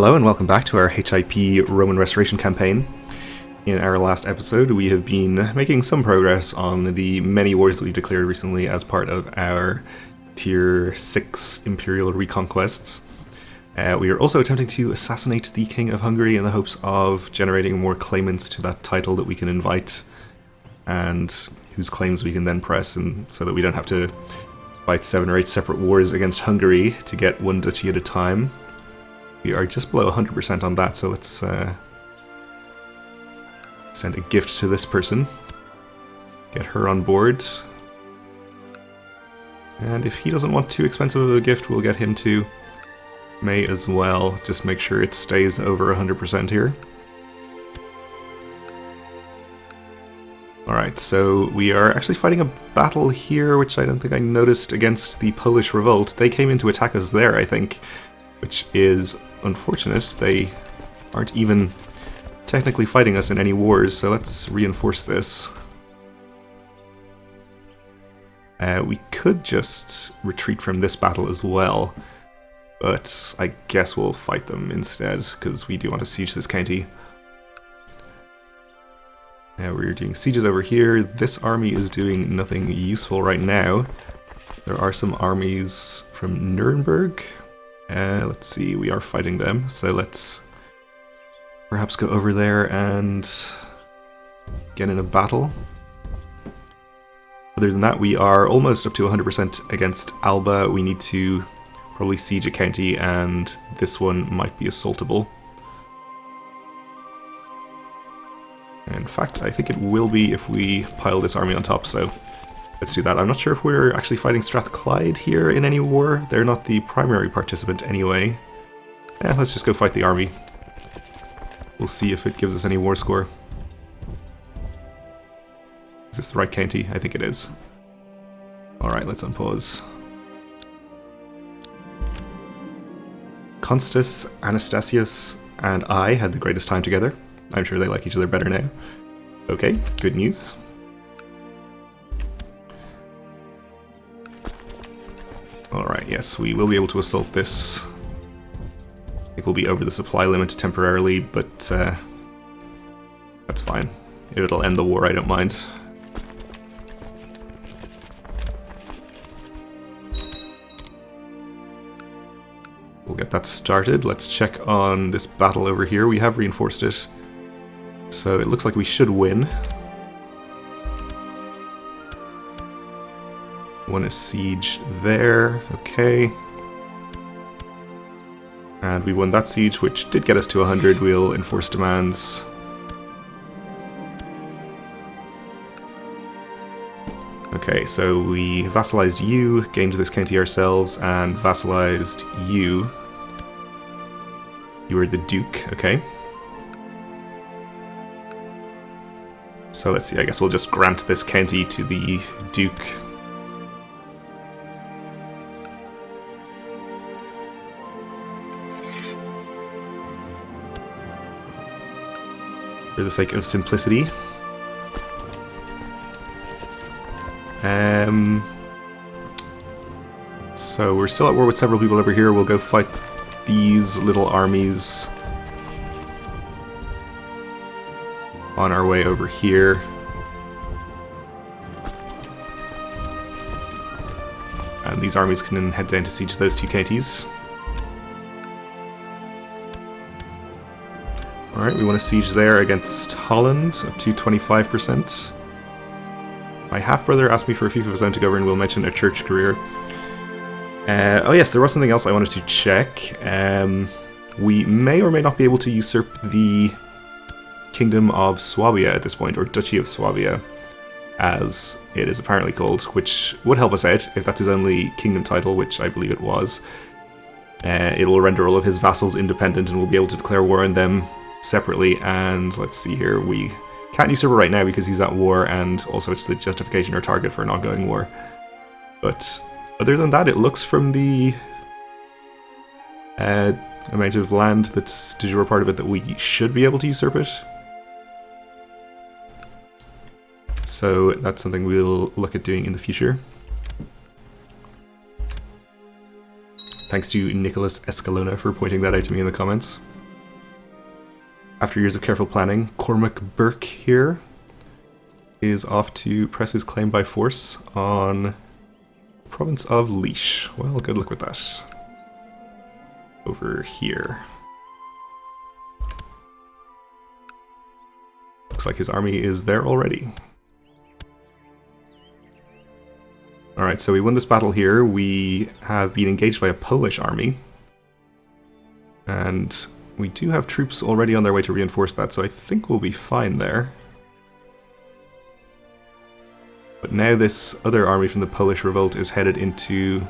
Hello and welcome back to our HIP Roman Restoration campaign. In our last episode, we have been making some progress on the many wars that we declared recently as part of our Tier 6 Imperial Reconquests. We are also attempting to assassinate the King of Hungary in the hopes of generating more claimants to that title that we can invite, and whose claims we can then press, and so that we don't have to fight 7 or 8 separate wars against Hungary to get one duchy at a time. We are just below 100% on that, so let's send a gift to this person. Get her on board. And if he doesn't want too expensive of a gift, we'll get him to May as well. Just make sure it stays over 100% here. Alright, so we are actually fighting a battle here, which I don't think I noticed, against the Polish revolt. They came in to attack us there, I think, which is unfortunate. They aren't even technically fighting us in any wars, so let's reinforce this. We could just retreat from this battle as well, but I guess we'll fight them instead, because we do want to siege this county. We're doing sieges over here. This army is doing nothing useful right now. There are some armies from Nuremberg. Let's see, we are fighting them, so let's perhaps go over there and get in a battle. Other than that, we are almost up to 100% against Alba. We need to probably siege a county, and this one might be assaultable. In fact, I think it will be if we pile this army on top, so let's do that. I'm not sure if we're actually fighting Strathclyde here in any war. They're not the primary participant anyway. Let's just go fight the army. We'll see if it gives us any war score. Is this the right county? I think it is. Alright, let's unpause. Constas, Anastasius, and I had the greatest time together. I'm sure they like each other better now. Okay, good news. Alright, yes, we will be able to assault this. I think we'll be over the supply limit temporarily, but that's fine. It'll end the war, I don't mind. We'll get that started. Let's check on this battle over here. We have reinforced it, so it looks like we should win. Won a siege there, okay. And we won that siege, which did get us to 100. We'll enforce demands. Okay, so we vassalized you, gained this county ourselves, and vassalized you. You were the Duke, okay. So let's see, I guess we'll just grant this county to the Duke. For the sake of simplicity. So we're still at war with several people over here. We'll go fight these little armies on our way over here. And these armies can then head down to siege those two counties. Alright, we want to siege there against Holland, up to 25%. My half-brother asked me for a fief of his own to govern. We'll mention a church career. Oh yes, there was something else I wanted to check. We may or may not be able to usurp the Kingdom of Swabia at this point, or Duchy of Swabia, as it is apparently called, which would help us out if that's his only kingdom title, which I believe it was. It will render all of his vassals independent, and we'll be able to declare war on them separately. And let's see here, we can't usurp it right now because he's at war, and also it's the justification or target for an ongoing war. But other than that, it looks from the amount of land that's de jure part of it that we should be able to usurp it. So that's something we'll look at doing in the future. Thanks to Nicholas Escalona for pointing that out to me in the comments. After years of careful planning, Cormac Burke here is off to press his claim by force on the province of Leash. Well, good luck with that. Over here. Looks like his army is there already. Alright, so we won this battle here. We have been engaged by a Polish army. And we do have troops already on their way to reinforce that, so I think we'll be fine there. But now this other army from the Polish revolt is headed into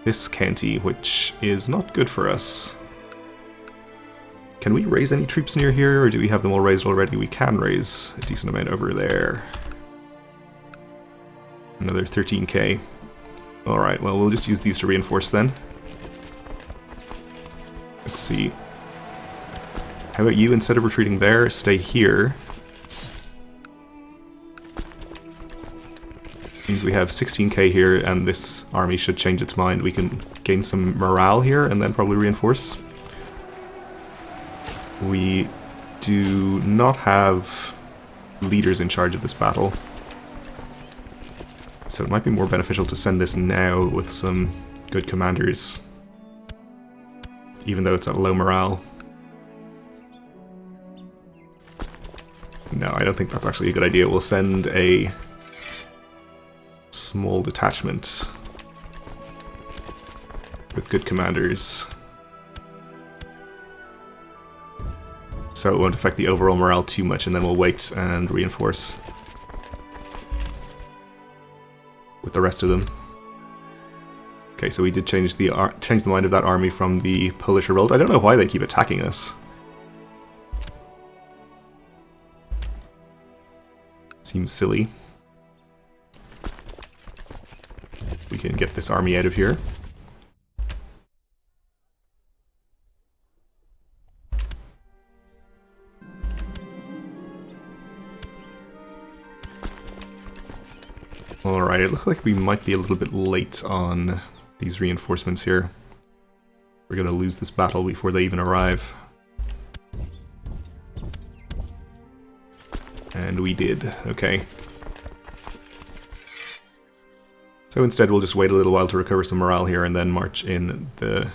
this county, which is not good for us. Can we raise any troops near here, or do we have them all raised already? We can raise a decent amount over there. Another 13k. Alright, well, we'll just use these to reinforce then. Let's see. How about you, instead of retreating there, stay here. Means we have 16k here, and this army should change its mind. We can gain some morale here, and then probably reinforce. We do not have leaders in charge of this battle. So it might be more beneficial to send this now with some good commanders. Even though it's at low morale. No, I don't think that's actually a good idea. We'll send a small detachment with good commanders. So it won't affect the overall morale too much, and then we'll wait and reinforce with the rest of them. Okay, so we did change the mind of that army from the Polish revolt. I don't know why they keep attacking us. Seems silly. We can get this army out of here. Alright, it looks like we might be a little bit late on these reinforcements here. We're going to lose this battle before they even arrive. And we did. Okay. So instead we'll just wait a little while to recover some morale here and then march in the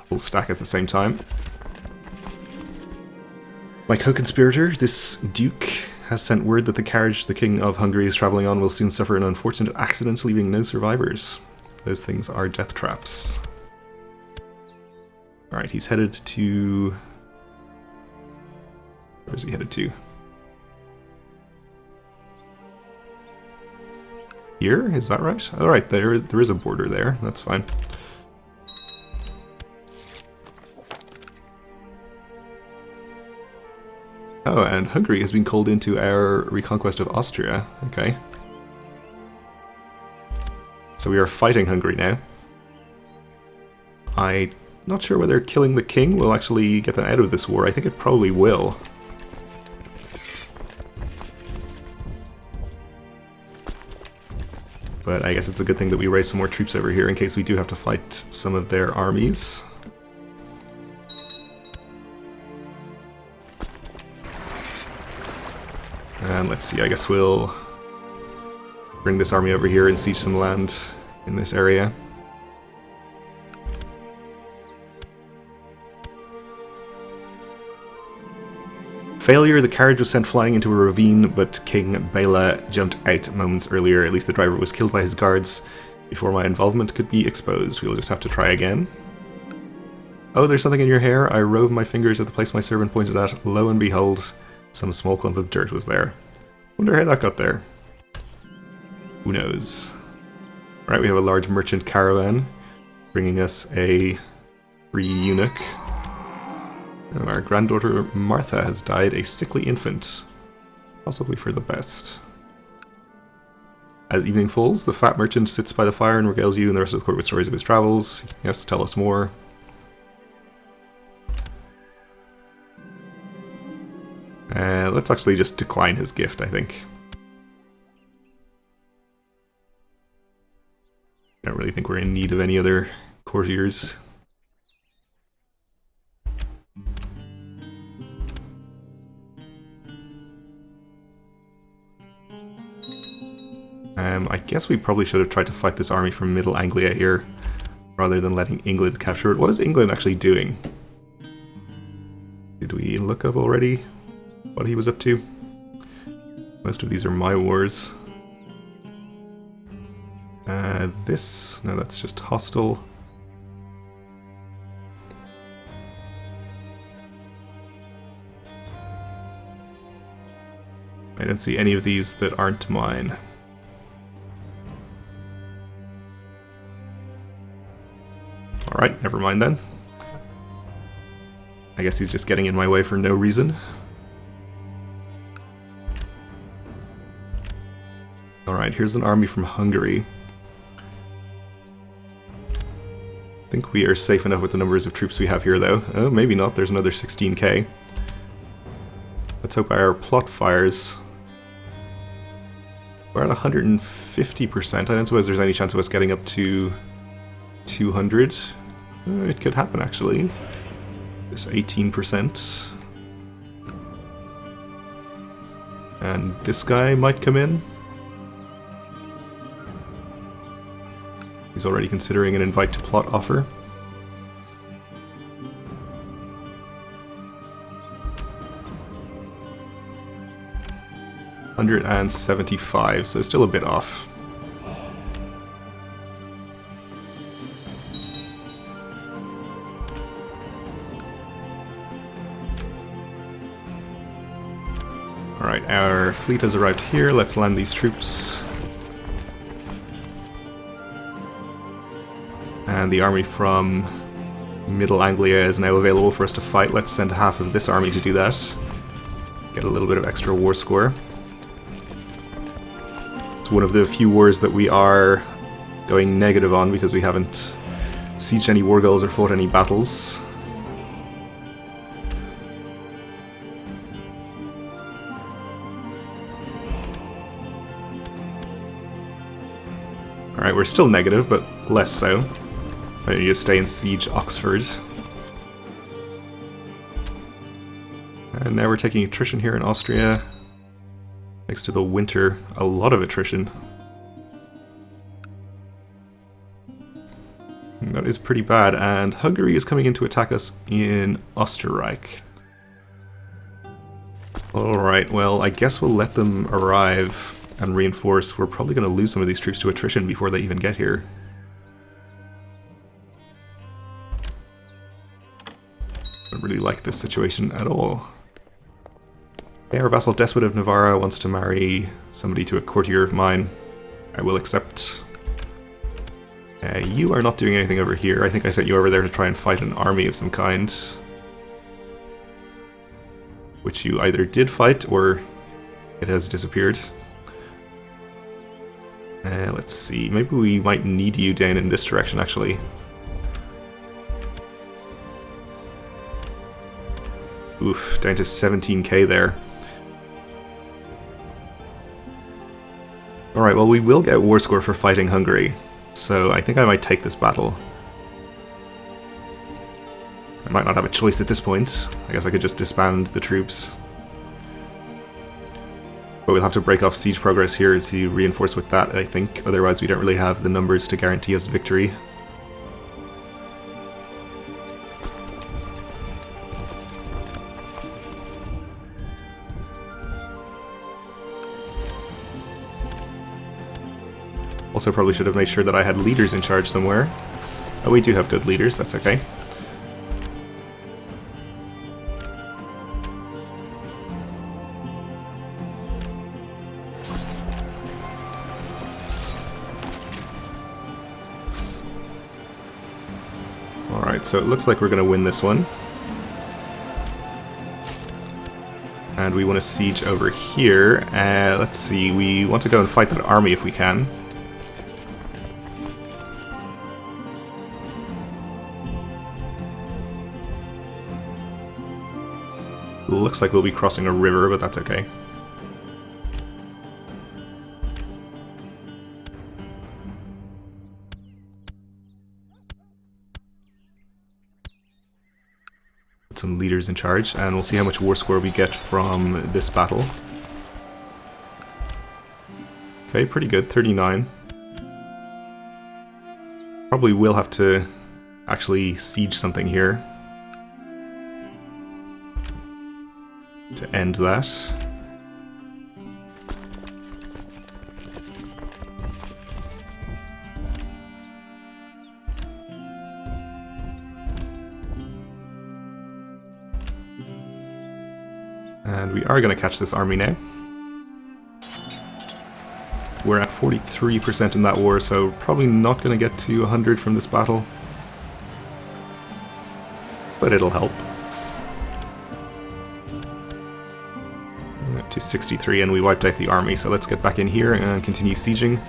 whole stack at the same time. My co-conspirator, this Duke, has sent word that the carriage the King of Hungary is travelling on will soon suffer an unfortunate accident, leaving no survivors. Those things are death traps. Alright, he's headed to... Where's he headed to? Here? Is that right? Alright, there is a border there. That's fine. Oh, and Hungary has been called into our reconquest of Austria. Okay. So we are fighting Hungary now. I'm not sure whether killing the king will actually get them out of this war. I think it probably will. But I guess it's a good thing that we raise some more troops over here in case we do have to fight some of their armies. And let's see, I guess we'll bring this army over here and siege some land in this area. Failure, the carriage was sent flying into a ravine, but King Bela jumped out moments earlier. At least the driver was killed by his guards before my involvement could be exposed. We'll just have to try again. Oh, there's something in your hair. I rove my fingers at the place my servant pointed at. Lo and behold, some small clump of dirt was there. Wonder how that got there. Who knows? Alright, we have a large merchant caravan bringing us a free eunuch. And our granddaughter Martha has died a sickly infant. Possibly for the best. As evening falls, the fat merchant sits by the fire and regales you and the rest of the court with stories of his travels. Yes, tell us more. Let's actually just decline his gift, I think. I don't really think we're in need of any other courtiers. I guess we probably should have tried to fight this army from Middle Anglia here, rather than letting England capture it. What is England actually doing? Did we look up already what he was up to? Most of these are my wars. No, that's just hostile. I don't see any of these that aren't mine. Alright, never mind then. I guess he's just getting in my way for no reason. Alright, here's an army from Hungary. I think we are safe enough with the numbers of troops we have here, though. Oh, maybe not. There's another 16k. Let's hope our plot fires. We're at 150%. I don't suppose there's any chance of us getting up to 200. It could happen, actually. This 18%. And this guy might come in. He's already considering an invite to plot offer. $175, so still a bit off. Alright, our fleet has arrived here. Let's land these troops. And the army from Middle Anglia is now available for us to fight. Let's send half of this army to do that. Get a little bit of extra war score. It's one of the few wars that we are going negative on because we haven't sieged any war goals or fought any battles. Alright, we're still negative, but less so. I need to stay and siege Oxford. And now we're taking attrition here in Austria. Thanks to the winter, a lot of attrition. That is pretty bad, and Hungary is coming in to attack us in Österreich. Alright, well, I guess we'll let them arrive and reinforce. We're probably going to lose some of these troops to attrition before they even get here. I don't really like this situation at all. Okay, our vassal despot of Navarra wants to marry somebody to a courtier of mine. I will accept. You are not doing anything over here. I think I sent you over there to try and fight an army of some kind. Which you either did fight or it has disappeared. Let's see, maybe we might need you down in this direction actually. Oof, down to 17k there. Alright, well we will get war score for fighting Hungary, so I think I might take this battle. I might not have a choice at this point. I guess I could just disband the troops. But we'll have to break off siege progress here to reinforce with that, I think. Otherwise we don't really have the numbers to guarantee us victory. Also probably should have made sure that I had leaders in charge somewhere. Oh, we do have good leaders, that's okay. Alright, so it looks like we're going to win this one. And we want to siege over here. Let's see, we want to go and fight that army if we can. Looks like we'll be crossing a river, but that's okay. some leaders in charge, and we'll see how much war score we get from this battle. Okay, pretty good, 39. Probably will have to actually siege something here to end that. And we are going to catch this army now. We're at 43% in that war, so probably not going to get to 100 from this battle. But it'll help. We're up to 63 and we wiped out the army, so let's get back in here and continue sieging.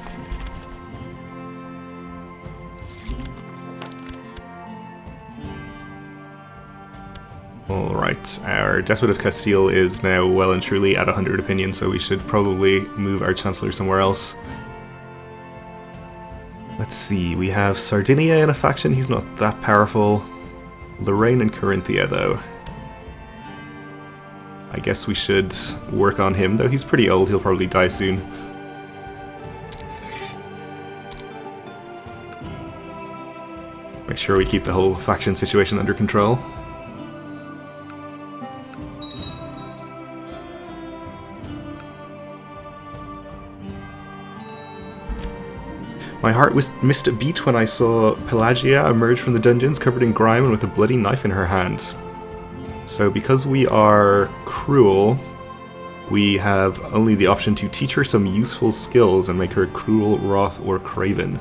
Alright, our Despot of Castile is now well and truly at 100 opinion, so we should probably move our Chancellor somewhere else. Let's see, we have Sardinia in a faction, he's not that powerful. Lorraine and Carinthia, though. I guess we should work on him, though he's pretty old, he'll probably die soon. Make sure we keep the whole faction situation under control. My heart missed a beat when I saw Pelagia emerge from the dungeons covered in grime and with a bloody knife in her hand. So because we are cruel, we have only the option to teach her some useful skills and make her cruel, wrath, or craven.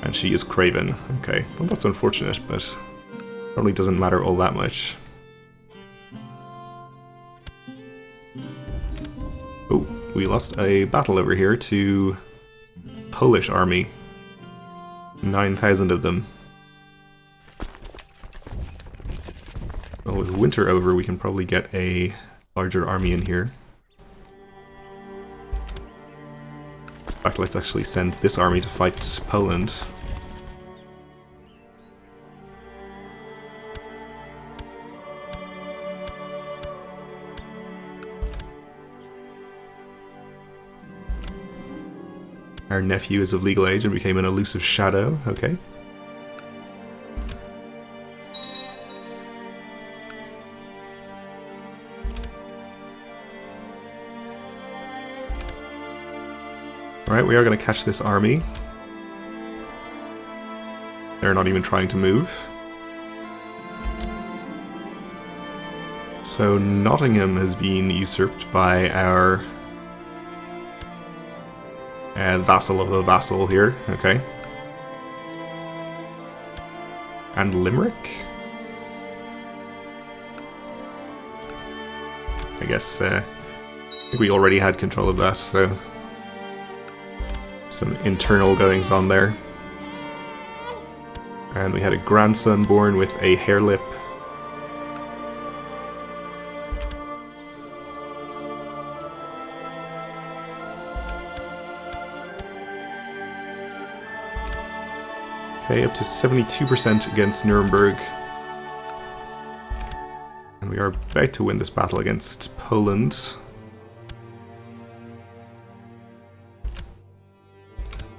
And she is craven. Okay, well that's unfortunate, but probably doesn't matter all that much. Oh, we lost a battle over here to Polish army. 9,000 of them. Well, with winter over, we can probably get a larger army in here. In fact, let's actually send this army to fight Poland. Our nephew is of legal age and became an elusive shadow. Okay. Alright, we are going to catch this army. They're not even trying to move. So Nottingham has been usurped by our vassal of a vassal here, okay. And Limerick? I guess, I think we already had control of that, so some internal goings on there. And we had a grandson born with a hair lip. Okay, up to 72% against Nuremberg. And we are about to win this battle against Poland.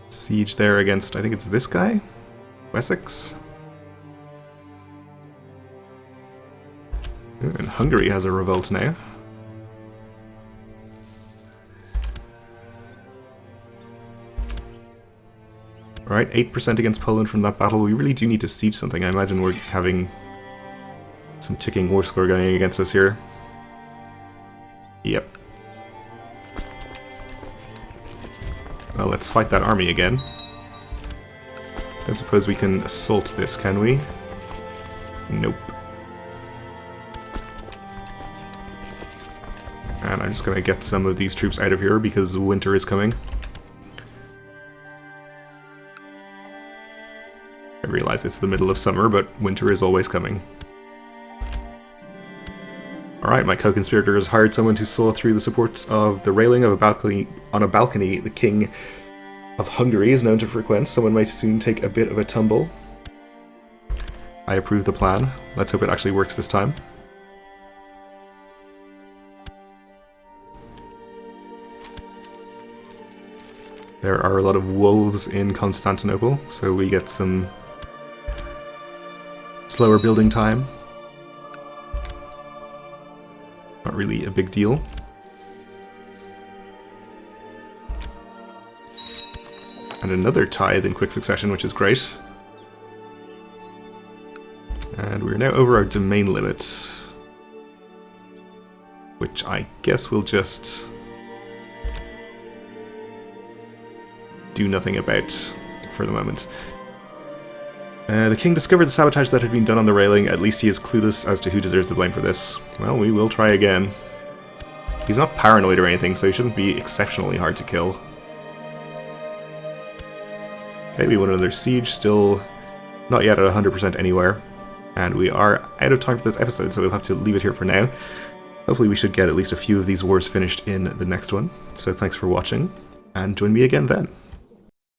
Siege there against, I think it's this guy? Wessex? Ooh, and Hungary has a revolt now. Alright, 8% against Poland from that battle. We really do need to siege something. I imagine we're having some ticking war score going against us here. Yep. Well, let's fight that army again. Don't suppose we can assault this, can we? Nope. And I'm just gonna get some of these troops out of here because winter is coming. I realize it's the middle of summer, but winter is always coming. Alright, my co-conspirator has hired someone to saw through the supports of the railing of a balcony. On a balcony the King of Hungary is known to frequent. Someone might soon take a bit of a tumble. I approve the plan. Let's hope it actually works this time. There are a lot of wolves in Constantinople, so we get some slower building time. Not really a big deal. And another tithe in quick succession, which is great. And we're now over our domain limit, which I guess we'll just do nothing about for the moment. The king discovered the sabotage that had been done on the railing. At least he is clueless as to who deserves the blame for this. Well, we will try again. He's not paranoid or anything, so he shouldn't be exceptionally hard to kill. Okay, we won another siege, still not yet at 100% anywhere. And we are out of time for this episode, so we'll have to leave it here for now. Hopefully we should get at least a few of these wars finished in the next one. So thanks for watching, and join me again then.